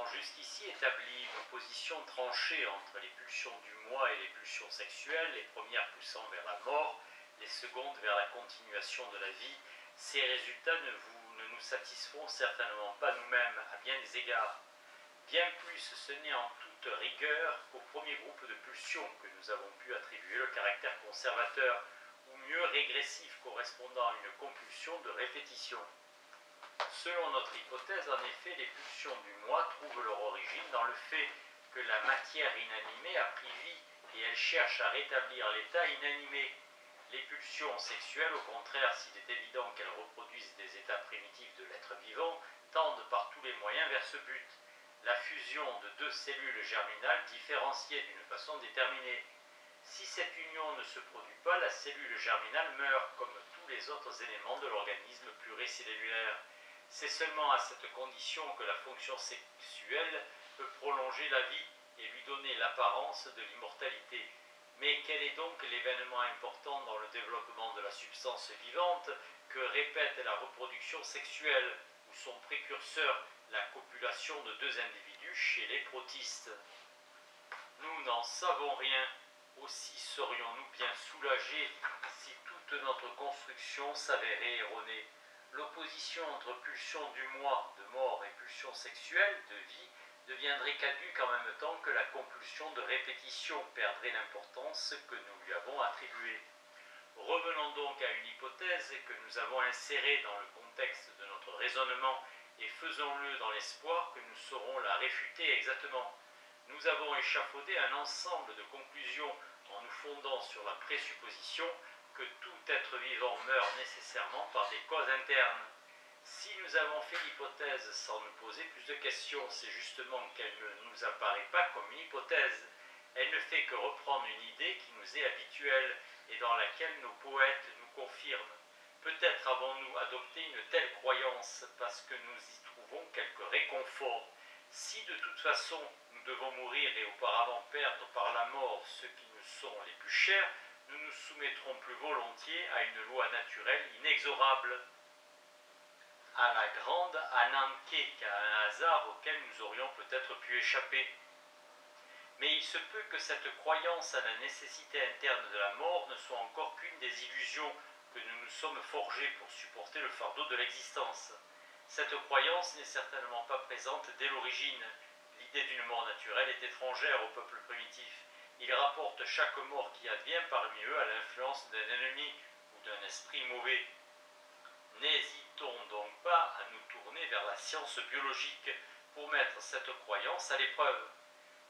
avons jusqu'ici établi une opposition tranchée entre les pulsions du moi et les pulsions sexuelles, les premières poussant vers la mort, les secondes vers la continuation de la vie. Ces résultats ne nous satisfont certainement pas nous-mêmes à bien des égards. Bien plus, ce n'est en toute rigueur qu'au premier groupe de pulsions que nous avons pu attribuer le caractère conservateur, ou mieux régressif, correspondant à une compulsion de répétition. Selon notre hypothèse, en effet, les pulsions du moi trouvent leur origine dans le fait que la matière inanimée a pris vie et elle cherche à rétablir l'état inanimé. Les pulsions sexuelles, au contraire, s'il est évident qu'elles reproduisent des états primitifs de l'être vivant, tendent par tous les moyens vers ce but. La fusion de deux cellules germinales différenciées d'une façon déterminée. Si cette union ne se produit pas, la cellule germinale meurt, comme tous les autres éléments de l'organisme pluricellulaire. C'est seulement à cette condition que la fonction sexuelle peut prolonger la vie et lui donner l'apparence de l'immortalité. Mais quel est donc l'événement important dans le développement de la substance vivante que répète la reproduction sexuelle, ou son précurseur, la copulation de deux individus chez les protistes? Nous n'en savons rien. Aussi serions-nous bien soulagés si toute notre construction s'avérait erronée. L'opposition entre pulsion du moi, de mort, et pulsion sexuelle, de vie, deviendrait caduque en même temps que la compulsion de répétition perdrait l'importance que nous lui avons attribuée. Revenons donc à une hypothèse que nous avons insérée dans le contexte de notre raisonnement et faisons-le dans l'espoir que nous saurons la réfuter exactement. Nous avons échafaudé un ensemble de conclusions en nous fondant sur la présupposition que tout être vivant meurt nécessairement par des causes internes. Si nous avons fait l'hypothèse sans nous poser plus de questions, c'est justement qu'elle ne nous apparaît pas comme une hypothèse. Elle ne fait que reprendre une idée qui nous est habituelle et dans laquelle nos poètes nous confirment. Peut-être avons-nous adopté une telle croyance parce que nous y trouvons quelque réconfort. Si de toute façon nous devons mourir et auparavant perdre par la mort ceux qui nous sont les plus chers, nous nous soumettrons plus volontiers à une loi naturelle inexorable, à la grande ananké qu'à un hasard auquel nous aurions peut-être pu échapper. Mais il se peut que cette croyance à la nécessité interne de la mort ne soit encore qu'une des illusions que nous nous sommes forgées pour supporter le fardeau de l'existence. Cette croyance n'est certainement pas présente dès l'origine. L'idée d'une mort naturelle est étrangère au peuple primitif. Ils rapportent chaque mort qui advient parmi eux à l'influence d'un ennemi ou d'un esprit mauvais. N'hésitons donc pas à nous tourner vers la science biologique pour mettre cette croyance à l'épreuve.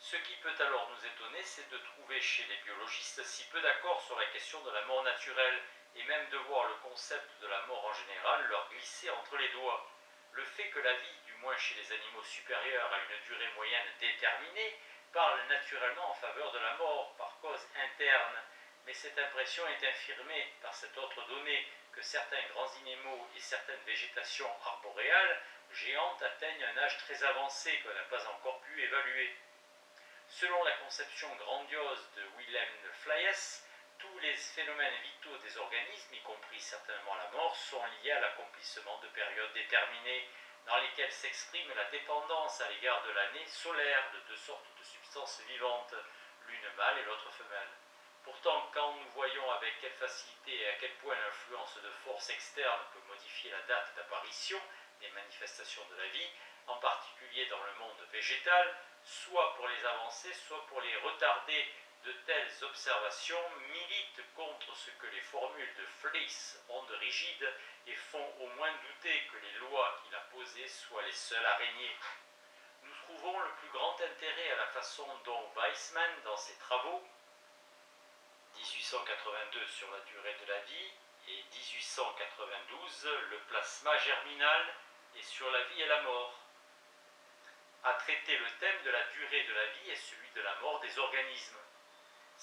Ce qui peut alors nous étonner, c'est de trouver chez les biologistes si peu d'accord sur la question de la mort naturelle et même de voir le concept de la mort en général leur glisser entre les doigts. Le fait que la vie, du moins chez les animaux supérieurs à une durée moyenne déterminée, parle naturellement en faveur de la mort par cause interne, mais cette impression est infirmée par cette autre donnée que certains grands animaux et certaines végétations arboréales géantes atteignent un âge très avancé qu'on n'a pas encore pu évaluer. Selon la conception grandiose de Wilhelm Fliess, tous les phénomènes vitaux des organismes, y compris certainement la mort, sont liés à l'accomplissement de périodes déterminées dans lesquelles s'exprime la dépendance à l'égard de l'année solaire de deux sortes de substances vivantes, l'une mâle et l'autre femelle. Pourtant, quand nous voyons avec quelle facilité et à quel point l'influence de forces externes peut modifier la date d'apparition des manifestations de la vie, en particulier dans le monde végétal, soit pour les avancer, soit pour les retarder, de telles observations militent contre ce que les formules de Fliess ont de rigide et font au moins douter que les lois qu'il a posées soient les seules à régner. Nous trouvons le plus grand intérêt à la façon dont Weissmann, dans ses travaux 1882 sur la durée de la vie et 1892 le plasma germinal et sur la vie et la mort, a traité le thème de la durée de la vie et celui de la mort des organismes.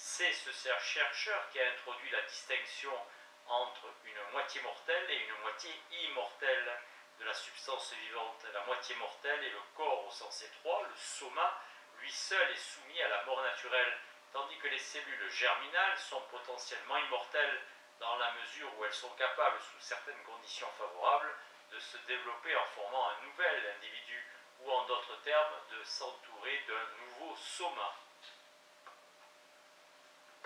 C'est ce chercheur qui a introduit la distinction entre une moitié mortelle et une moitié immortelle de la substance vivante. La moitié mortelle est le corps au sens étroit, le soma, lui seul est soumis à la mort naturelle, tandis que les cellules germinales sont potentiellement immortelles dans la mesure où elles sont capables, sous certaines conditions favorables, de se développer en formant un nouvel individu ou en d'autres termes, de s'entourer d'un nouveau soma.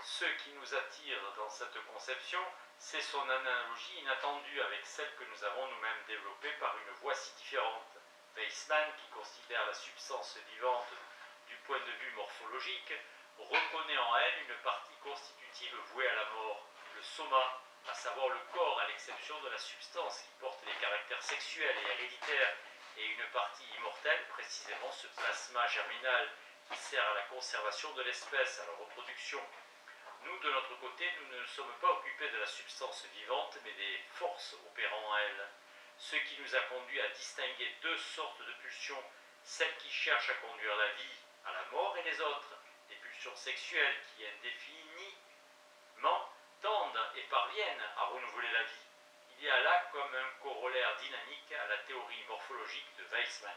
Ce qui nous attire dans cette conception, c'est son analogie inattendue avec celle que nous avons nous-mêmes développée par une voie si différente. Weissmann, qui considère la substance vivante du point de vue morphologique, reconnaît en elle une partie constitutive vouée à la mort, le soma, à savoir le corps à l'exception de la substance qui porte les caractères sexuels et héréditaires, et une partie immortelle, précisément ce plasma germinal qui sert à la conservation de l'espèce, à la reproduction. Nous, de notre côté, nous ne sommes pas occupés de la substance vivante, mais des forces opérant en elle. Ce qui nous a conduit à distinguer deux sortes de pulsions, celles qui cherchent à conduire la vie à la mort et les autres, les pulsions sexuelles qui indéfiniment tendent et parviennent à renouveler la vie. Il y a là comme un corollaire dynamique à la théorie morphologique de Weissmann.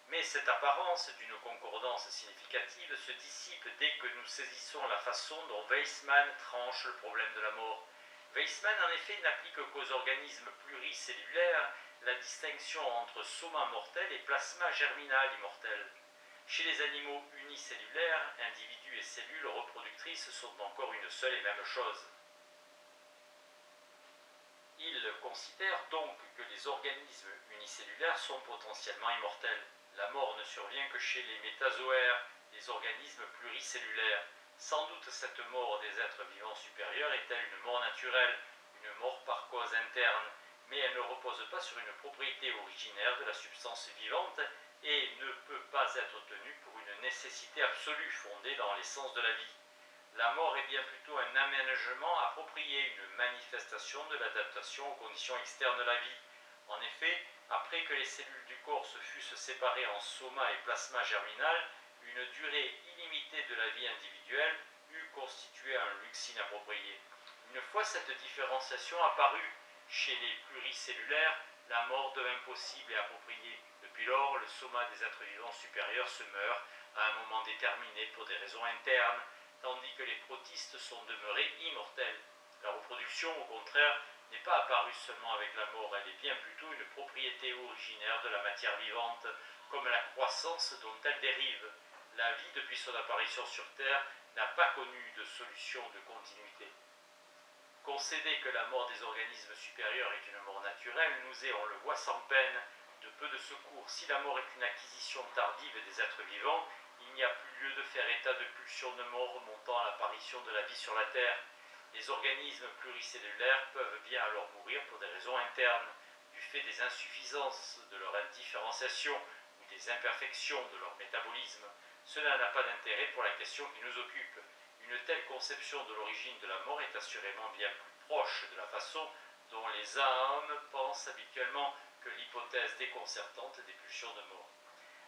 Mais cette apparence d'une concordance significative se dissipe dès que nous saisissons la façon dont Weissmann tranche le problème de la mort. Weissmann, en effet, n'applique qu'aux organismes pluricellulaires la distinction entre soma mortel et plasma germinal immortel. Chez les animaux unicellulaires, individus et cellules reproductrices sont encore une seule et même chose. Il considère donc que les organismes unicellulaires sont potentiellement immortels. La mort ne survient que chez les métazoaires, les organismes pluricellulaires. Sans doute cette mort des êtres vivants supérieurs est-elle une mort naturelle, une mort par cause interne, mais elle ne repose pas sur une propriété originaire de la substance vivante et ne peut pas être tenue pour une nécessité absolue fondée dans l'essence de la vie. La mort est bien plutôt un aménagement approprié, une manifestation de l'adaptation aux conditions externes de la vie. En effet, après que les cellules du corps se fussent séparées en soma et plasma germinal, une durée illimitée de la vie individuelle eût constitué un luxe inapproprié. Une fois cette différenciation apparue chez les pluricellulaires, la mort devint possible et appropriée. Depuis lors, le soma des êtres vivants supérieurs se meurt à un moment déterminé pour des raisons internes, tandis que les protistes sont demeurés immortels. La reproduction, au contraire, n'est pas apparue seulement avec la mort, elle est bien plutôt une propriété originaire de la matière vivante, comme la croissance dont elle dérive. La vie, depuis son apparition sur Terre, n'a pas connu de solution de continuité. Concéder que la mort des organismes supérieurs est une mort naturelle nous est, on le voit sans peine, de peu de secours. Si la mort est une acquisition tardive des êtres vivants, il n'y a plus lieu de faire état de pulsions de mort remontant à l'apparition de la vie sur la Terre. Les organismes pluricellulaires peuvent bien alors mourir pour des raisons internes, du fait des insuffisances de leur indifférenciation ou des imperfections de leur métabolisme. Cela n'a pas d'intérêt pour la question qui nous occupe. Une telle conception de l'origine de la mort est assurément bien plus proche de la façon dont les hommes pensent habituellement que l'hypothèse déconcertante des pulsions de mort.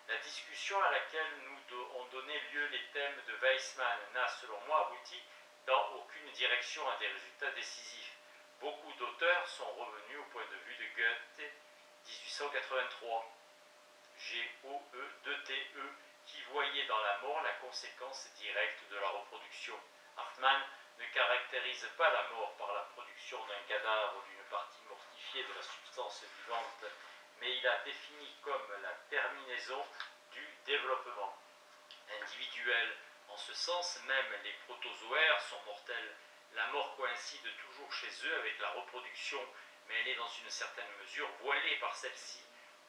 La discussion à laquelle nous ont donné lieu les thèmes de Weissmann n'a, selon moi, abouti dans aucune direction à des résultats décisifs. Beaucoup d'auteurs sont revenus au point de vue de Goethe, 1883, G-O-E-2-T-E, qui voyait dans la mort la conséquence directe de la reproduction. Hartmann ne caractérise pas la mort par la production d'un cadavre ou d'une partie mortifiée de la substance vivante, mais il a défini comme la terminaison du développement individuel. En ce sens, même les protozoaires sont mortels. La mort coïncide toujours chez eux avec la reproduction, mais elle est dans une certaine mesure voilée par celle-ci,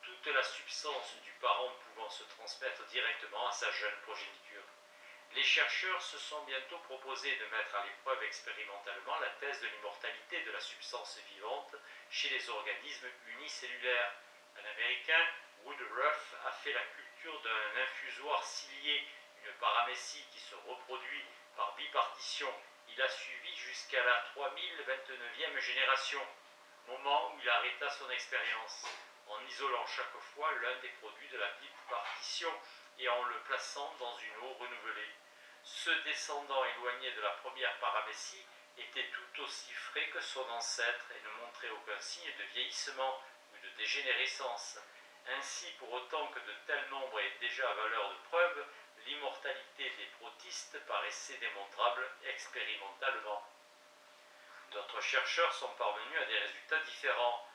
toute la substance du parent pouvant se transmettre directement à sa jeune progéniture. Les chercheurs se sont bientôt proposés de mettre à l'épreuve expérimentalement la thèse de l'immortalité de la substance vivante chez les organismes unicellulaires. Un Américain, Woodruff, a fait la culture d'un infusoire cilié, une paramécie qui se reproduit par bipartition. Il a suivi jusqu'à la 3029e génération, moment où il arrêta son expérience, en isolant chaque fois l'un des produits de la bipartition et en le plaçant dans une eau renouvelée. Ce descendant éloigné de la première paramécie était tout aussi frais que son ancêtre et ne montrait aucun signe de vieillissement ou de dégénérescence. Ainsi, pour autant que de tels nombres aient déjà valeur de preuve, l'immortalité des protistes paraissait démontrable expérimentalement. D'autres chercheurs sont parvenus à des résultats différents.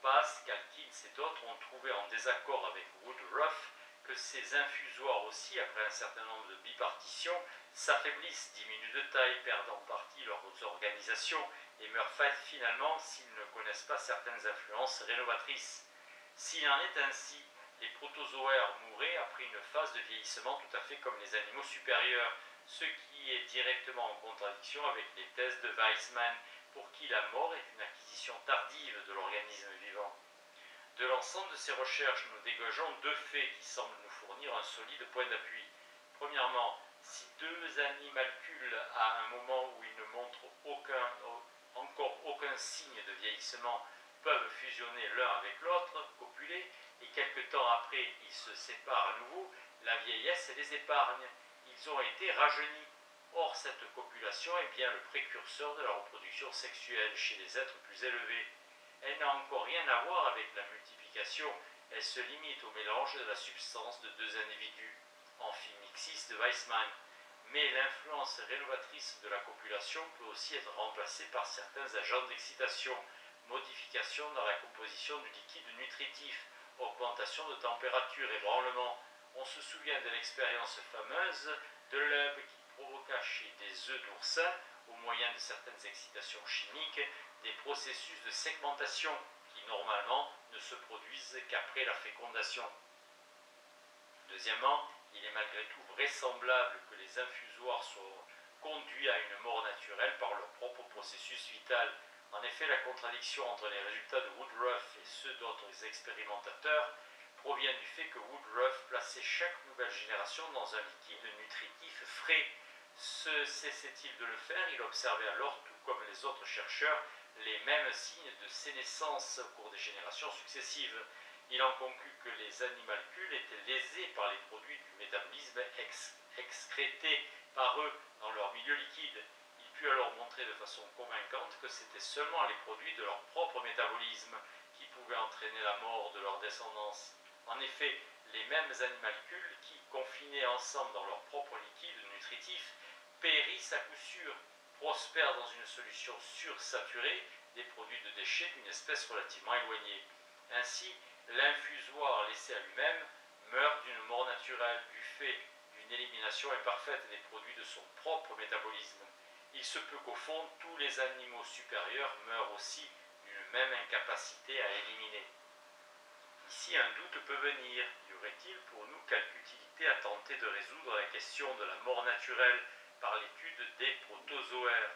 Bass, Calkins et d'autres ont trouvé en désaccord avec Woodruff que ces infusoires aussi, après un certain nombre de bipartitions, s'affaiblissent, diminuent de taille, perdent en partie leurs organisations et meurent finalement s'ils ne connaissent pas certaines influences rénovatrices. S'il en est ainsi, les protozoaires mouraient après une phase de vieillissement tout à fait comme les animaux supérieurs, ce qui est directement en contradiction avec les thèses de Weismann, pour qui la mort est une acquisition tardive de l'organisme vivant. De l'ensemble de ces recherches, nous dégageons deux faits qui semblent nous fournir un solide point d'appui. Premièrement, si deux animalcules, à un moment où ils ne montrent encore aucun signe de vieillissement, peuvent fusionner l'un avec l'autre, copuler, et quelque temps après ils se séparent à nouveau, la vieillesse les épargne. Ils ont été rajeunis. Or, cette copulation est bien le précurseur de la reproduction sexuelle chez les êtres plus élevés. Elle n'a encore rien à voir avec la multiplication, elle se limite au mélange de la substance de deux individus, amphimixis de Weismann. Mais l'influence rénovatrice de la copulation peut aussi être remplacée par certains agents d'excitation, modification dans la composition du liquide nutritif, augmentation de température, ébranlement. On se souvient de l'expérience fameuse de Loeb qui provoqua chez des œufs d'oursin, au moyen de certaines excitations chimiques, des processus de segmentation qui normalement ne se produisent qu'après la fécondation. Deuxièmement, il est malgré tout vraisemblable que les infusoires soient conduits à une mort naturelle par leur propre processus vital. En effet, la contradiction entre les résultats de Woodruff et ceux d'autres expérimentateurs provient du fait que Woodruff plaçait chaque nouvelle génération dans un liquide nutritif frais. Cessait-il de le faire, il observait alors, tout comme les autres chercheurs, les mêmes signes de sénescence au cours des générations successives. Il en conclut que les animalcules étaient lésés par les produits du métabolisme excrétés par eux dans leur milieu liquide. Il put alors montrer de façon convaincante que c'était seulement les produits de leur propre métabolisme qui pouvaient entraîner la mort de leur descendance. En effet, les mêmes animalcules qui, confinés ensemble dans leur propre liquide nutritif, périssent à coup sûr, prospèrent dans une solution sursaturée des produits de déchets d'une espèce relativement éloignée. Ainsi, l'infusoire laissé à lui-même meurt d'une mort naturelle du fait d'une élimination imparfaite des produits de son propre métabolisme. Il se peut qu'au fond, tous les animaux supérieurs meurent aussi d'une même incapacité à éliminer. Ici, un doute peut venir. Y aurait-il pour nous quelque utilité à tenter de résoudre la question de la mort naturelle par l'étude des protozoaires?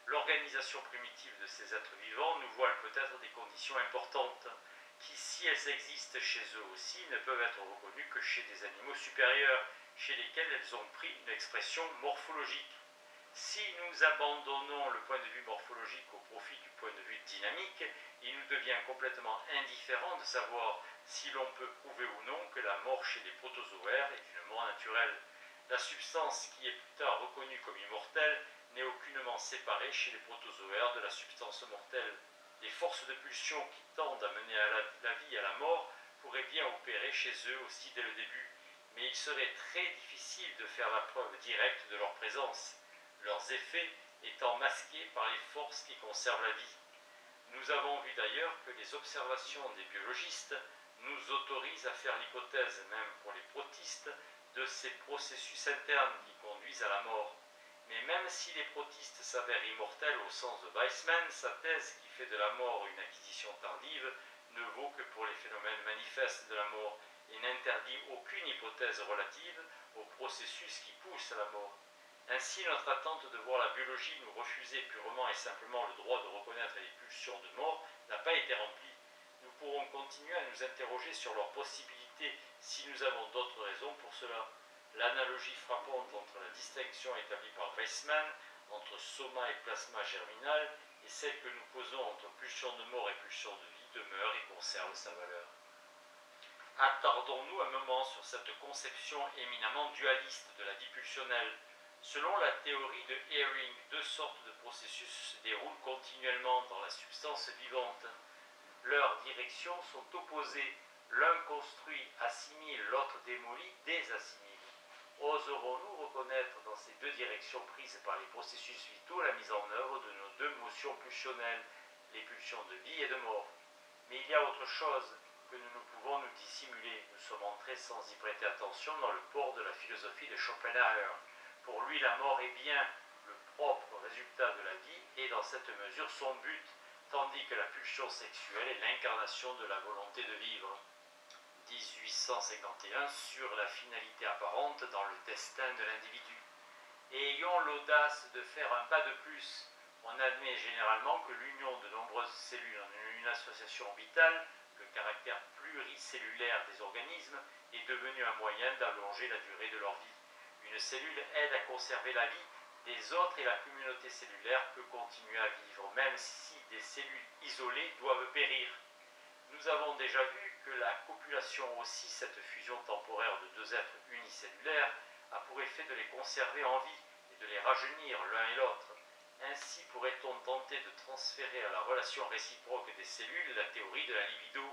L'organisation primitive de ces êtres vivants nous voile peut-être des conditions importantes, qui, si elles existent chez eux aussi, ne peuvent être reconnues que chez des animaux supérieurs, chez lesquels elles ont pris une expression morphologique. Si nous abandonnons le point de vue morphologique au profit du point de vue dynamique, il nous devient complètement indifférent de savoir si l'on peut prouver ou non que la mort chez les protozoaires est une mort naturelle. La substance qui est plus tard reconnue comme immortelle n'est aucunement séparée chez les protozoaires de la substance mortelle. Les forces de pulsion qui tendent à mener à la vie et à la mort pourraient bien opérer chez eux aussi dès le début, mais il serait très difficile de faire la preuve directe de leur présence, leurs effets étant masqués par les forces qui conservent la vie. Nous avons vu d'ailleurs que les observations des biologistes nous autorisent à faire l'hypothèse, même pour les protistes, de ces processus internes qui conduisent à la mort. Mais même si les protistes s'avèrent immortels au sens de Weismann, sa thèse qui fait de la mort une acquisition tardive ne vaut que pour les phénomènes manifestes de la mort et n'interdit aucune hypothèse relative au processus qui pousse à la mort. Ainsi, notre attente de voir la biologie nous refuser purement et simplement le droit de reconnaître les pulsions de mort n'a pas été remplie. Nous pourrons continuer à nous interroger sur leur possibilité si nous avons d'autres raisons pour cela. L'analogie frappante entre la distinction établie par Weismann entre soma et plasma germinal et celle que nous posons entre pulsion de mort et pulsion de vie demeure et conserve sa valeur. Attardons-nous un moment sur cette conception éminemment dualiste de la vie pulsionnelle. Selon la théorie de Hering, deux sortes de processus se déroulent continuellement dans la substance vivante. Leurs directions sont opposées. L'un construit, assimile, l'autre démolit, désassimile. Oserons-nous reconnaître dans ces deux directions prises par les processus vitaux la mise en œuvre de nos deux motions pulsionnelles, les pulsions de vie et de mort? Mais il y a autre chose que nous ne pouvons nous dissimuler. Nous sommes entrés sans y prêter attention dans le port de la philosophie de Schopenhauer. Pour lui, la mort est bien le propre résultat de la vie et dans cette mesure son but, tandis que la pulsion sexuelle est l'incarnation de la volonté de vivre. 1851 sur la finalité apparente dans le destin de l'individu. Et ayons l'audace de faire un pas de plus. On admet généralement que l'union de nombreuses cellules en une association vitale, le caractère pluricellulaire des organismes, est devenu un moyen d'allonger la durée de leur vie. Une cellule aide à conserver la vie des autres et la communauté cellulaire peut continuer à vivre, même si des cellules isolées doivent périr. Nous avons déjà vu que la copulation aussi, cette fusion temporaire de deux êtres unicellulaires, a pour effet de les conserver en vie et de les rajeunir l'un et l'autre. Ainsi pourrait-on tenter de transférer à la relation réciproque des cellules la théorie de la libido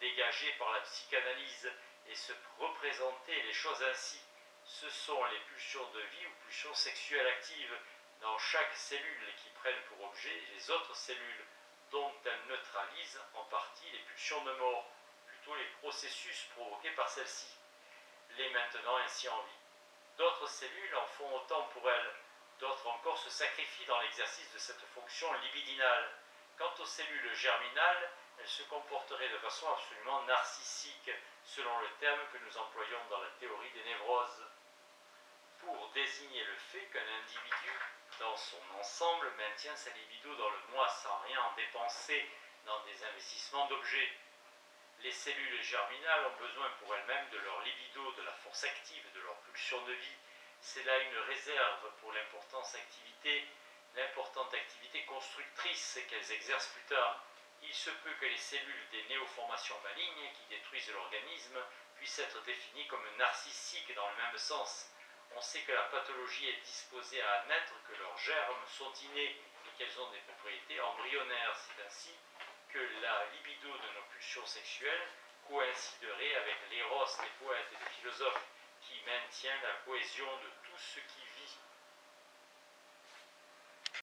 dégagée par la psychanalyse et se représenter les choses ainsi. Ce sont les pulsions de vie ou pulsions sexuelles actives dans chaque cellule qui prennent pour objet les autres cellules dont elles neutralisent en partie les pulsions de mort, plutôt les processus provoqués par celles-ci, les maintenant ainsi en vie. D'autres cellules en font autant pour elles, d'autres encore se sacrifient dans l'exercice de cette fonction libidinale. Quant aux cellules germinales, elles se comporteraient de façon absolument narcissique, selon le terme que nous employons dans la théorie des névroses, pour désigner le fait qu'un individu, dans son ensemble, maintient sa libido dans le moi sans rien en dépenser dans des investissements d'objets. Les cellules germinales ont besoin pour elles-mêmes de leur libido, de la force active, de leur pulsion de vie. C'est là une réserve pour l'importante activité constructrice qu'elles exercent plus tard. Il se peut que les cellules des néoformations malignes qui détruisent l'organisme puissent être définies comme narcissiques dans le même sens. On sait que la pathologie est disposée à admettre que leurs germes sont innés et qu'elles ont des propriétés embryonnaires. C'est ainsi que la libido de nos pulsions sexuelles coïnciderait avec l'éros des poètes et des philosophes qui maintient la cohésion de tout ce qui vit